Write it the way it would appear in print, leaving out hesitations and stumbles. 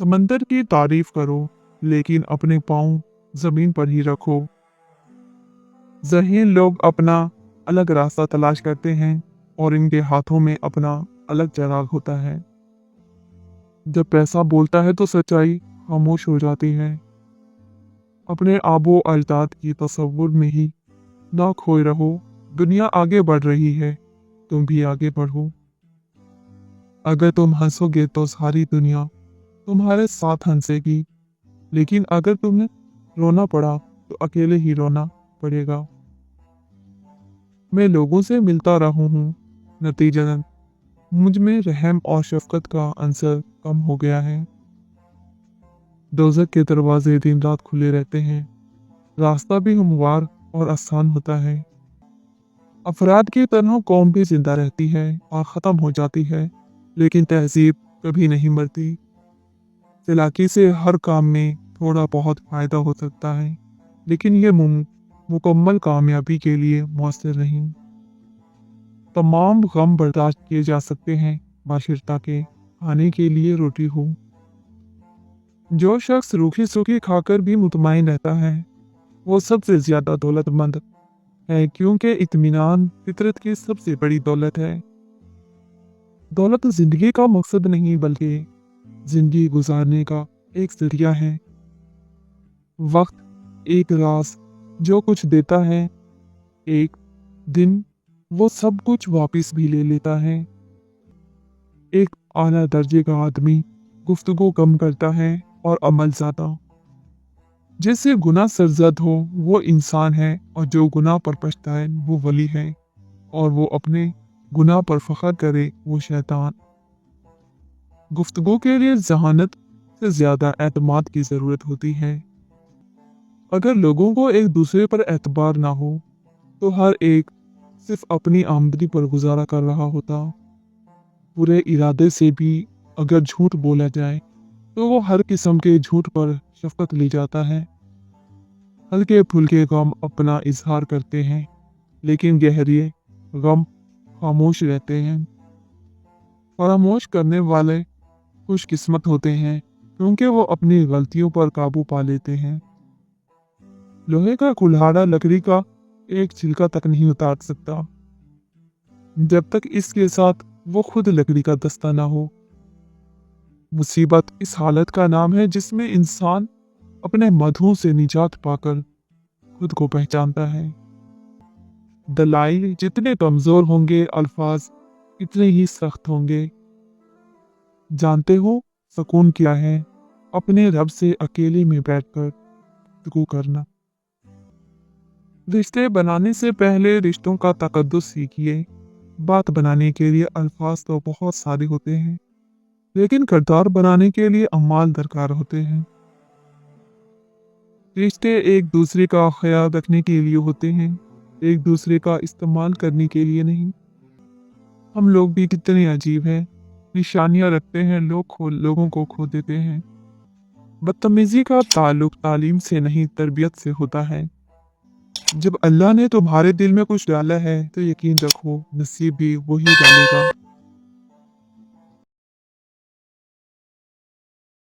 समंदर की तारीफ करो, लेकिन अपने पाँव जमीन पर ही रखो। ज़हीन लोग अपना अलग रास्ता तलाश करते हैं और इनके हाथों में अपना अलग चिराग होता है। जब पैसा बोलता है तो सच्चाई खामोश हो जाती है। अपने आबो अजदाद की तसव्वुर में ही ना खोए रहो। दुनिया आगे बढ़ रही है, तुम भी आगे बढ़ो। अगर तुम हंसोगे तो सारी दुनिया तुम्हारे साथ हंसेगी, लेकिन अगर तुम्हें रोना पड़ा तो अकेले ही रोना पड़ेगा। मैं लोगों से मिलता रहा हूँ, नतीजतन मुझ में रहम और शफकत का अंसर कम हो गया है। दोज़ख के दरवाजे दिन रात खुले रहते हैं, रास्ता भी हमवार और आसान होता है। अफराद की तरह कौम भी जिंदा रहती है और ख़त्म हो जाती है, लेकिन तहजीब कभी नहीं मरती। चालाकी से हर काम में थोड़ा बहुत फ़ायदा हो सकता है, लेकिन ये मुकम्मल कामयाबी के लिए मौसर नहीं। तमाम गम बर्दाश्त किए जा सकते हैं, बशर्ते के खाने के लिए रोटी हो। जो शख्स रूखी सूखी खाकर भी मुतमईन रहता है, वो सबसे ज़्यादा दौलतमंद है, क्योंकि इत्मीनान फितरत की सबसे बड़ी दौलत है। दौलत जिंदगी का मकसद नहीं, बल्कि जिंदगी गुजारने का एक जरिया है। वक्त एक राज जो कुछ देता है, एक दिन वो सब कुछ वापस भी ले लेता है। एक आला दर्जे का आदमी गुफ्तगू कम करता है और अमल ज़्यादा। जिससे गुनाह सरजद हो वो इंसान है, और जो गुनाह पर पछताए वो वली है, और वो अपने गुनाह पर फख्र करे वो शैतान। गुफ्तगू के लिए जहानत से ज़्यादा एतमाद की ज़रूरत होती है। अगर लोगों को एक दूसरे पर एतबार ना हो तो हर एक सिर्फ अपनी आमदनी पर गुजारा कर रहा होता। बुरे इरादे से भी अगर झूठ बोला जाए तो वो हर किस्म के झूठ पर शफकत ली जाता है। हल्के फुल्के गम अपना इजहार करते हैं, लेकिन गहरे गम खामोश रहते हैं। फरामोश करने वाले खुशकिस्मत होते हैं, क्योंकि वो अपनी गलतियों पर काबू पा लेते हैं। लोहे का कुल्हाड़ा लकड़ी का एक छिलका तक नहीं उतार सकता, जब तक इसके साथ वो खुद लकड़ी का दस्ता ना हो। मुसीबत इस हालत का नाम है जिसमें इंसान अपने मधुओं से निजात पाकर खुद को पहचानता है। दलाइल जितने कमजोर होंगे, अल्फाज इतने ही सख्त होंगे। जानते हो सुकून क्या है? अपने रब से अकेले में बैठकर गुफ्तगू करना। रिश्ते बनाने से पहले रिश्तों का तकद्दुस सीखिए। बात बनाने के लिए अल्फाज तो बहुत सारे होते हैं, लेकिन किरदार बनाने के लिए अमाल दरकार होते हैं। रिश्ते एक दूसरे का ख्याल रखने के लिए होते हैं, एक दूसरे का इस्तेमाल करने के लिए नहीं। हम लोग भी कितने अजीब हैं, निशानियां रखते हैं, लोगों को खो देते हैं। बदतमीजी का ताल्लुक तालीम से नहीं, तरबियत से होता है। जब अल्लाह ने तुम्हारे दिल में कुछ डाला है तो यकीन रखो नसीब भी वही डालेगा।